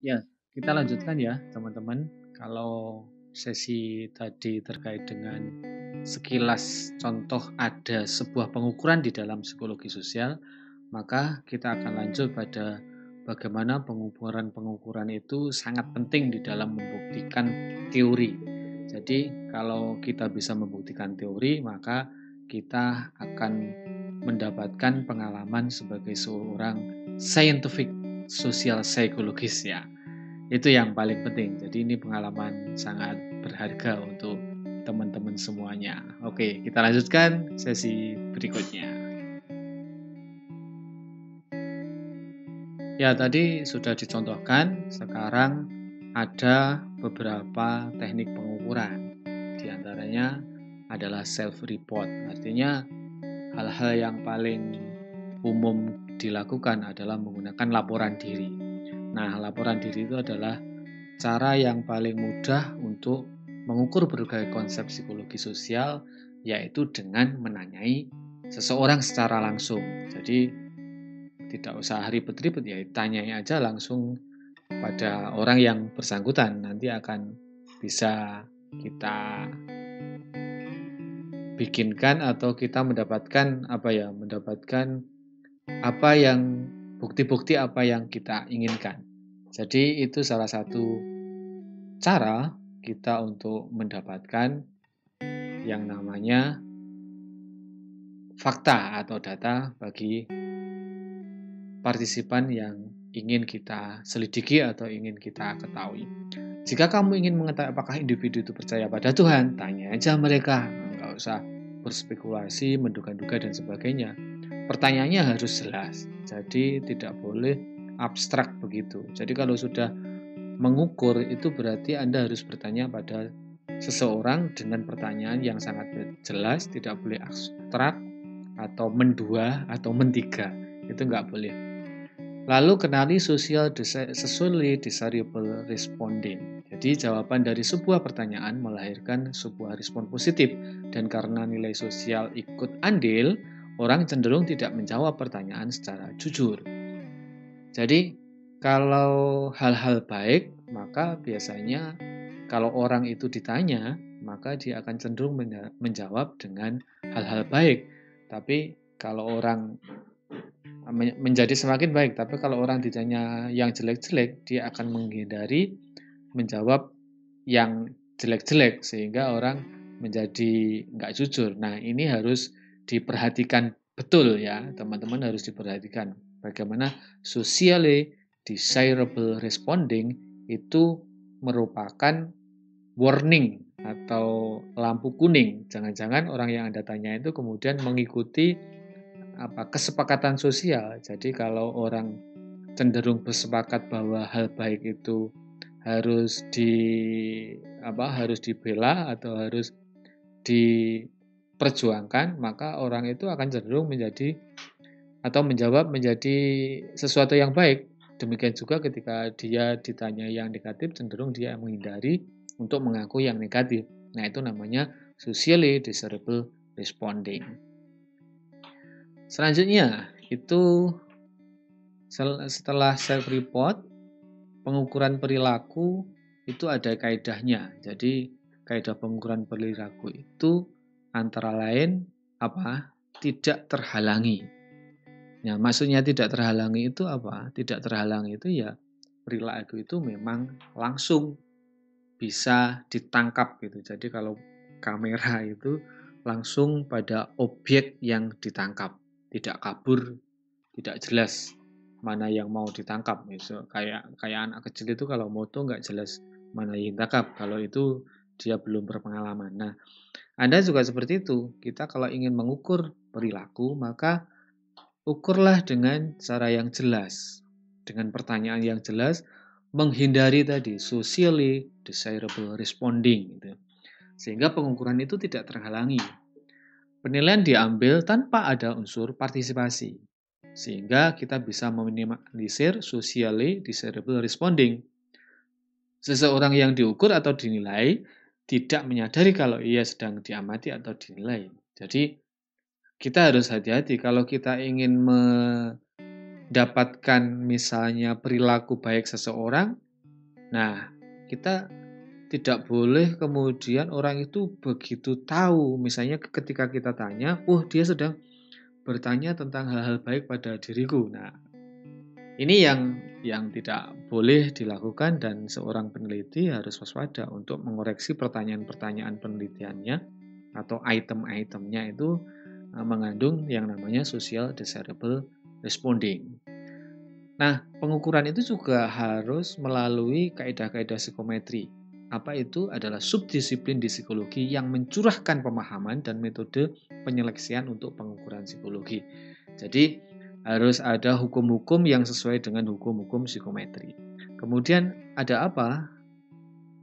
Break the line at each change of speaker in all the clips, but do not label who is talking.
Ya, kita lanjutkan ya, teman-teman. Kalau sesi tadi terkait dengan sekilas contoh ada sebuah pengukuran di dalam psikologi sosial, maka kita akan lanjut pada bagaimana pengukuran-pengukuran itu sangat penting di dalam membuktikan teori. Jadi, kalau kita bisa membuktikan teori, maka kita akan mendapatkan pengalaman sebagai seorang scientific social psychologist ya. Itu yang paling penting. Jadi ini pengalaman sangat berharga untuk teman-teman semuanya. Oke, kita lanjutkan sesi berikutnya. Ya, tadi sudah dicontohkan, sekarang ada beberapa teknik pengukuran. Di antaranya adalah self-report. Artinya hal-hal yang paling umum dilakukan adalah menggunakan laporan diri. Nah, laporan diri itu adalah cara yang paling mudah untuk mengukur berbagai konsep psikologi sosial, yaitu dengan menanyai seseorang secara langsung. Jadi tidak usah ribet-ribet ya, tanyai aja langsung pada orang yang bersangkutan. Nanti akan bisa kita bikinkan atau kita mendapatkan apa yang bukti-bukti apa yang kita inginkan. Jadi itu salah satu cara kita untuk mendapatkan yang namanya fakta atau data bagi partisipan yang ingin kita selidiki atau ingin kita ketahui. Jika kamu ingin mengetahui apakah individu itu percaya pada Tuhan, tanya aja mereka, nggak usah berspekulasi, menduga-duga dan sebagainya. Pertanyaannya harus jelas, jadi tidak boleh abstrak begitu. Jadi kalau sudah mengukur itu berarti Anda harus bertanya pada seseorang dengan pertanyaan yang sangat jelas, tidak boleh abstrak atau mendua atau mentiga, itu nggak boleh. Lalu kenali socially desirable responding. Jadi jawaban dari sebuah pertanyaan melahirkan sebuah respon positif, dan karena nilai sosial ikut andil, orang cenderung tidak menjawab pertanyaan secara jujur. Jadi kalau hal-hal baik, maka biasanya kalau orang itu ditanya, maka dia akan cenderung menjawab dengan hal-hal baik. Tapi kalau orang menjadi semakin baik, tapi kalau orang ditanya yang jelek-jelek, dia akan menghindari menjawab yang jelek-jelek, sehingga orang menjadi nggak jujur. Nah, ini harus diperhatikan betul ya, teman-teman harus diperhatikan. Bagaimana socially desirable responding itu merupakan warning atau lampu kuning. Jangan-jangan orang yang Anda tanya itu kemudian mengikuti kesepakatan sosial. Jadi kalau orang cenderung bersepakat bahwa hal baik itu harus harus dibela atau harus diperjuangkan, maka orang itu akan cenderung menjadi atau menjawab menjadi sesuatu yang baik. Demikian juga ketika dia ditanya yang negatif, cenderung dia menghindari untuk mengaku yang negatif. Nah, itu namanya socially desirable responding. Selanjutnya, itu setelah self-report, pengukuran perilaku itu ada kaedahnya. Jadi, kaedah pengukuran perilaku itu antara lain apa? Tidak terhalangi. Nah, maksudnya tidak terhalangi itu apa? Tidak terhalangi itu ya perilaku itu memang langsung bisa ditangkap gitu. Jadi kalau kamera itu langsung pada objek yang ditangkap, tidak kabur, tidak jelas mana yang mau ditangkap. Misal kayak anak kecil itu kalau moto nggak jelas mana yang ditangkap. Kalau itu dia belum berpengalaman. Nah, Anda juga seperti itu. Kita kalau ingin mengukur perilaku, maka ukurlah dengan cara yang jelas, dengan pertanyaan yang jelas, menghindari tadi socially desirable responding gitu. Sehingga pengukuran itu tidak terhalangi. Penilaian diambil tanpa ada unsur partisipasi. Sehingga kita bisa meminimalisir socially desirable responding. Seseorang yang diukur atau dinilai tidak menyadari kalau ia sedang diamati atau dinilai. Jadi kita harus hati-hati kalau kita ingin mendapatkan misalnya perilaku baik seseorang, Nah, kita tidak boleh kemudian orang itu begitu tahu, misalnya ketika kita tanya, "Oh, dia sedang bertanya tentang hal-hal baik pada diriku." Nah, ini yang tidak boleh dilakukan dan seorang peneliti harus waspada untuk mengoreksi pertanyaan-pertanyaan penelitiannya atau item-itemnya itu mengandung yang namanya social desirable responding. Nah, pengukuran itu juga harus melalui kaidah-kaidah psikometri. Apa itu? Adalah subdisiplin di psikologi yang mencurahkan pemahaman dan metode penyeleksian untuk pengukuran psikologi. Jadi, harus ada hukum-hukum yang sesuai dengan hukum-hukum psikometri. Kemudian ada apa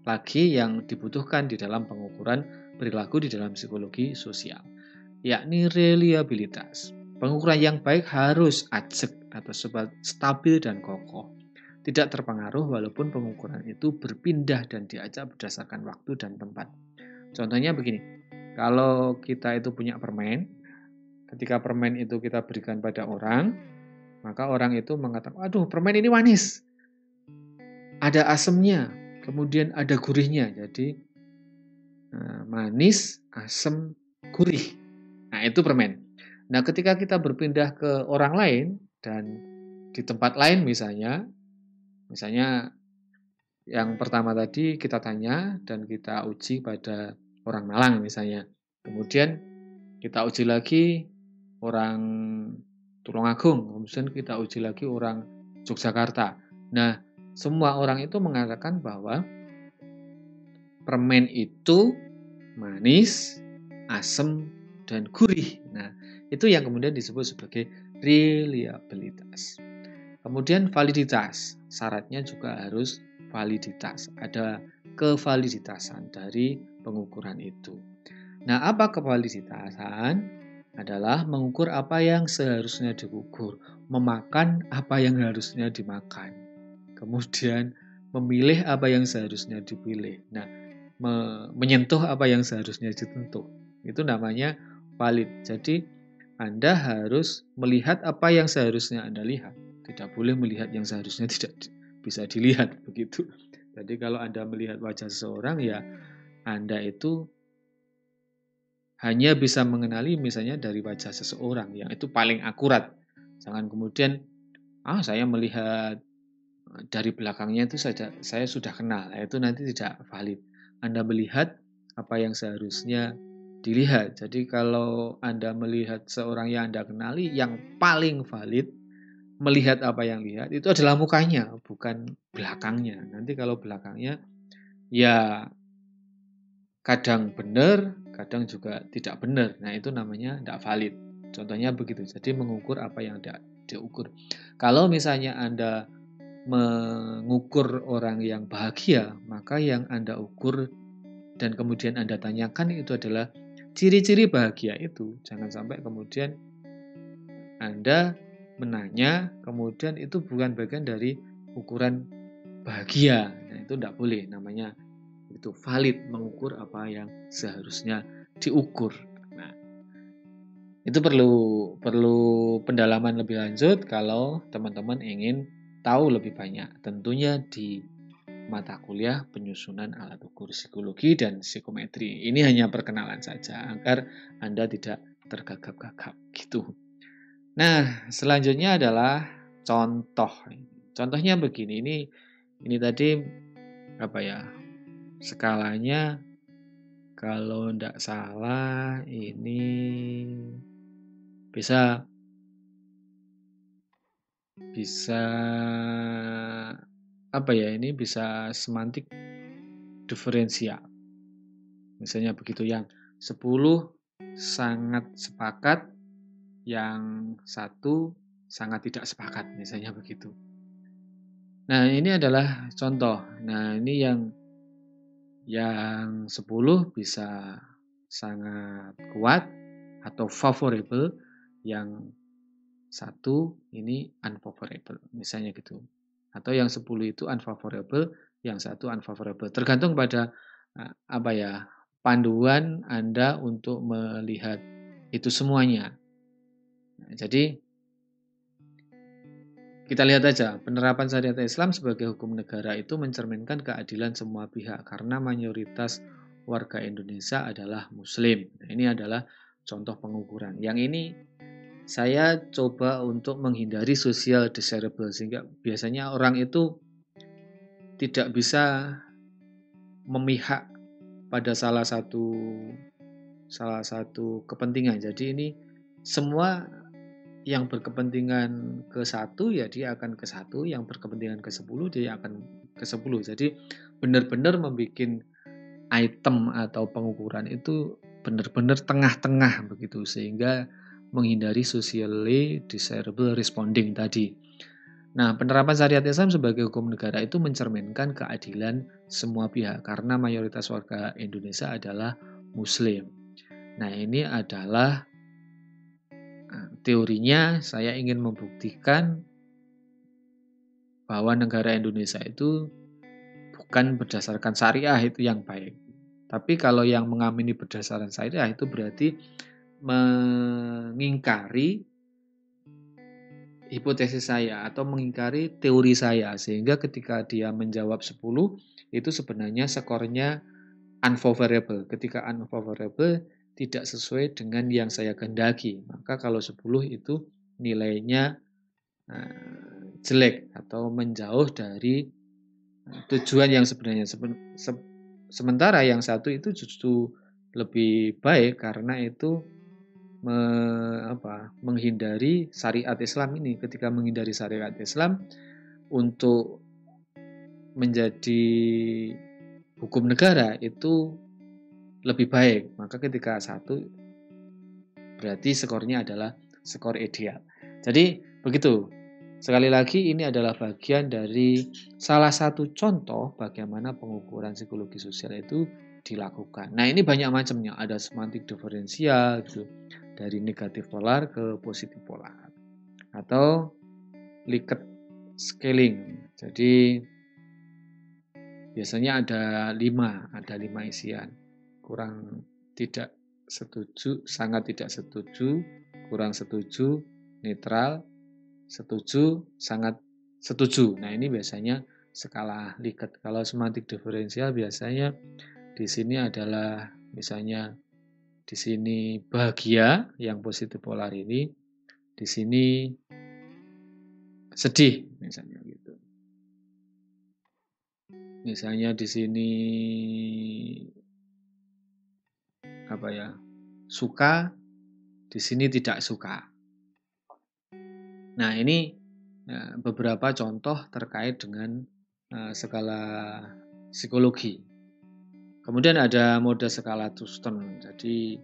lagi yang dibutuhkan di dalam pengukuran perilaku di dalam psikologi sosial, yakni reliabilitas. Pengukuran yang baik harus ajak atau stabil dan kokoh, tidak terpengaruh walaupun pengukuran itu berpindah dan diacak berdasarkan waktu dan tempat. Contohnya begini, kalau kita itu punya permen, ketika permen itu kita berikan pada orang, maka orang itu mengatakan, "Aduh, permen ini manis, ada asemnya, kemudian ada gurihnya." Jadi manis, asam, gurih. Nah, itu permen. Nah, ketika kita berpindah ke orang lain dan di tempat lain misalnya yang pertama tadi kita tanya dan kita uji pada orang Malang misalnya. Kemudian kita uji lagi orang Tulungagung, kemudian kita uji lagi orang Yogyakarta. Nah, semua orang itu mengatakan bahwa permen itu manis, asam, dan gurih. Nah, itu yang kemudian disebut sebagai reliabilitas. Kemudian validitas, syaratnya juga harus validitas. Ada kevaliditasan dari pengukuran itu. Nah, apa kevaliditasan? Adalah mengukur apa yang seharusnya diukur, memakan apa yang harusnya dimakan, kemudian memilih apa yang seharusnya dipilih. Nah, menyentuh apa yang seharusnya disentuh. Itu namanya valid. Jadi, Anda harus melihat apa yang seharusnya Anda lihat. Tidak boleh melihat yang seharusnya tidak bisa dilihat begitu. Jadi kalau Anda melihat wajah seseorang ya Anda itu hanya bisa mengenali misalnya dari wajah seseorang yang itu paling akurat. Jangan kemudian saya melihat dari belakangnya itu saya sudah kenal. Itu nanti tidak valid. Anda melihat apa yang seharusnya dilihat. Jadi kalau Anda melihat seorang yang Anda kenali, yang paling valid melihat apa yang lihat itu adalah mukanya, bukan belakangnya. Nanti kalau belakangnya ya kadang benar, kadang juga tidak benar. Nah, itu namanya tidak valid. Contohnya begitu. Jadi mengukur apa yang tidak diukur. Kalau misalnya Anda mengukur orang yang bahagia, maka yang Anda ukur dan kemudian Anda tanyakan itu adalah ciri-ciri bahagia itu. Jangan sampai kemudian Anda menanya, kemudian itu bukan bagian dari ukuran bahagia. Nah, itu tidak boleh. Namanya itu valid, mengukur apa yang seharusnya diukur. Nah, itu perlu pendalaman lebih lanjut kalau teman-teman ingin tahu lebih banyak. Tentunya di mata kuliah penyusunan alat ukur psikologi dan psikometri. Ini hanya perkenalan saja agar Anda tidak tergagap-gagap gitu. Nah, selanjutnya adalah contoh. Contohnya begini, ini tadi apa ya? Skalanya kalau tidak salah ini bisa bisa apa ya? Ini bisa semantik diferensial. Misalnya begitu, yang 10 sangat sepakat, yang satu sangat tidak sepakat, misalnya begitu. Nah, ini adalah contoh. Nah, ini yang 10 bisa sangat kuat atau favorable, yang satu ini unfavorable, misalnya gitu. Atau yang 10 itu unfavorable, yang satu unfavorable. Tergantung pada apa ya, panduan Anda untuk melihat itu semuanya. Nah, jadi Kita lihat aja, penerapan syariat Islam sebagai hukum negara itu mencerminkan keadilan semua pihak karena mayoritas warga Indonesia adalah Muslim. Nah, ini adalah contoh pengukuran. Yang ini saya coba untuk menghindari social desirable sehingga biasanya orang itu tidak bisa memihak pada salah satu kepentingan. Jadi ini semua yang berkepentingan ke satu ya dia akan ke satu, yang berkepentingan ke 10 dia akan ke 10. Jadi benar-benar membuat item atau pengukuran itu benar-benar tengah-tengah begitu sehingga menghindari socially desirable responding tadi. Nah, penerapan syariat Islam sebagai hukum negara itu mencerminkan keadilan semua pihak karena mayoritas warga Indonesia adalah Muslim. Nah, ini adalah teorinya saya ingin membuktikan bahwa negara Indonesia itu bukan berdasarkan syariah itu yang baik. Tapi kalau yang mengamini berdasarkan syariah itu berarti mengingkari hipotesis saya atau mengingkari teori saya sehingga ketika dia menjawab 10 itu sebenarnya skornya unfavorable. Ketika unfavorable tidak sesuai dengan yang saya kehendaki. Maka kalau 10 itu nilainya jelek atau menjauh dari tujuan yang sebenarnya. Sementara yang satu itu justru lebih baik karena itu menghindari syariat Islam ini. Ketika menghindari syariat Islam untuk menjadi hukum negara itu lebih baik. Maka ketika satu berarti skornya adalah skor ideal. Jadi begitu. Sekali lagi ini adalah bagian dari salah satu contoh bagaimana pengukuran psikologi sosial itu dilakukan. Nah, ini banyak macamnya. Ada semantik diferensial gitu, dari negatif polar ke positif polar. Atau Likert scaling. Jadi biasanya ada 5 isian. Kurang tidak setuju, sangat tidak setuju, kurang setuju, netral, setuju, sangat setuju. Nah, ini biasanya skala Likert. Kalau semantik diferensial biasanya di sini adalah misalnya di sini bahagia yang positif polar ini, di sini sedih misalnya gitu. Misalnya di sini suka, di sini tidak suka. Nah, ini beberapa contoh terkait dengan skala psikologi. Kemudian ada mode skala Thurston. Jadi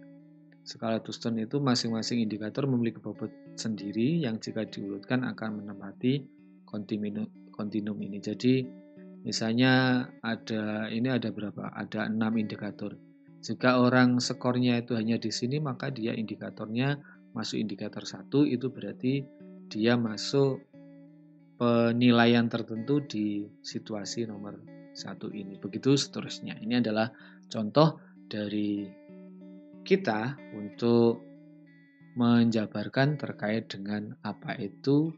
skala Thurston itu masing-masing indikator memiliki bobot sendiri yang jika diurutkan akan menempati kontinum ini. Jadi misalnya ada berapa? Ada 6 indikator. Jika orang skornya itu hanya di sini maka dia indikatornya masuk indikator 1 itu berarti dia masuk penilaian tertentu di situasi nomor 1 ini. Begitu seterusnya. Ini adalah contoh dari kita untuk menjabarkan terkait dengan apa itu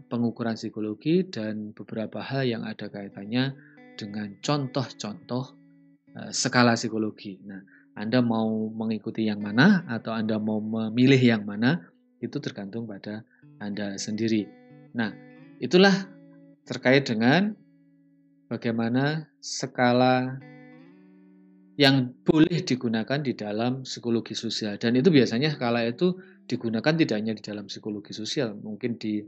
pengukuran psikologi dan beberapa hal yang ada kaitannya dengan contoh-contoh skala psikologi. Nah, Anda mau mengikuti yang mana atau Anda mau memilih yang mana itu tergantung pada Anda sendiri. Nah, itulah terkait dengan bagaimana skala yang boleh digunakan di dalam psikologi sosial. Dan itu biasanya skala itu digunakan tidak hanya di dalam psikologi sosial, mungkin di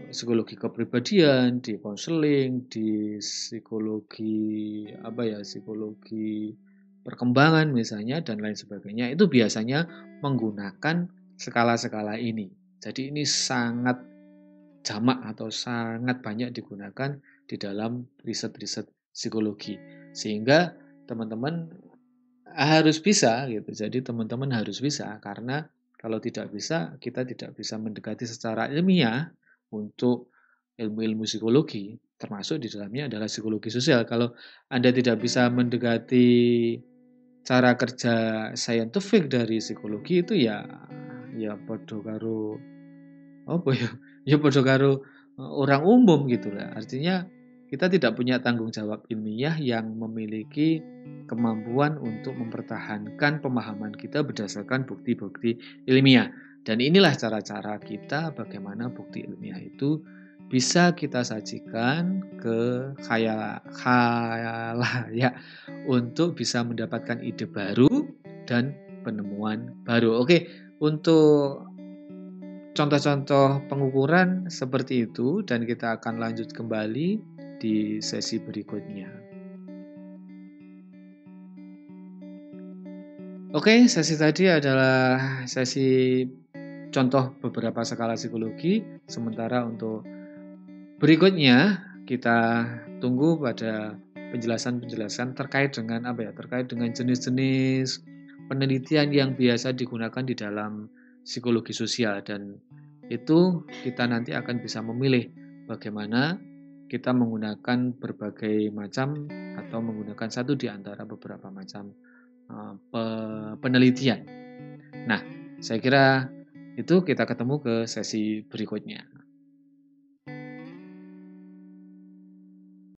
psikologi kepribadian, di konseling, di psikologi perkembangan misalnya dan lain sebagainya. Itu biasanya menggunakan skala-skala ini. Jadi ini sangat jamak atau sangat banyak digunakan di dalam riset-riset psikologi. Sehingga teman-teman harus bisa gitu. Jadi teman-teman harus bisa karena kalau tidak bisa kita tidak bisa mendekati secara ilmiah untuk ilmu-ilmu psikologi, termasuk di dalamnya adalah psikologi sosial. Kalau Anda tidak bisa mendekati cara kerja saintifik dari psikologi itu ya podo karo apa ya Ya padha karo, orang umum gitu lah. Artinya kita tidak punya tanggung jawab ilmiah yang memiliki kemampuan untuk mempertahankan pemahaman kita berdasarkan bukti-bukti ilmiah. Dan inilah cara-cara kita bagaimana bukti ilmiah itu bisa kita sajikan ke khalayak untuk bisa mendapatkan ide baru dan penemuan baru. Oke, untuk contoh-contoh pengukuran seperti itu dan kita akan lanjut kembali di sesi berikutnya. Oke, sesi tadi adalah sesi contoh beberapa skala psikologi, sementara untuk berikutnya kita tunggu pada penjelasan-penjelasan terkait dengan apa ya? Terkait dengan jenis-jenis penelitian yang biasa digunakan di dalam psikologi sosial dan itu kita nanti akan bisa memilih bagaimana kita menggunakan berbagai macam atau menggunakan satu di antara beberapa macam penelitian. Nah, saya kira itu kita ketemu ke sesi berikutnya.